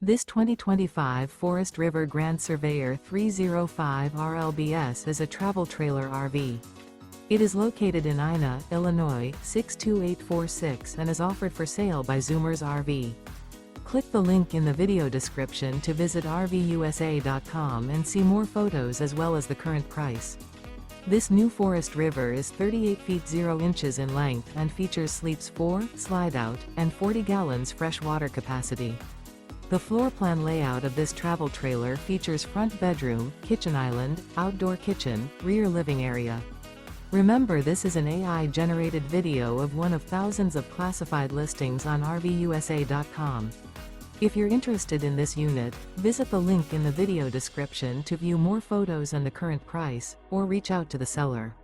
This 2025 Forest River Grand Surveyor 305 RLBS is a travel trailer RV. It is located in Ina, Illinois, 62846 and is offered for sale by Zoomers RV. Click the link in the video description to visit RVUSA.com and see more photos as well as the current price. This new Forest River is 38 feet 0 inches in length and features sleeps 4, slide-out, and 40 gallons fresh water capacity. The floor plan layout of this travel trailer features front bedroom, kitchen island, outdoor kitchen, rear living area. Remember, this is an AI-generated video of one of thousands of classified listings on RVUSA.com. If you're interested in this unit, visit the link in the video description to view more photos and the current price, or reach out to the seller.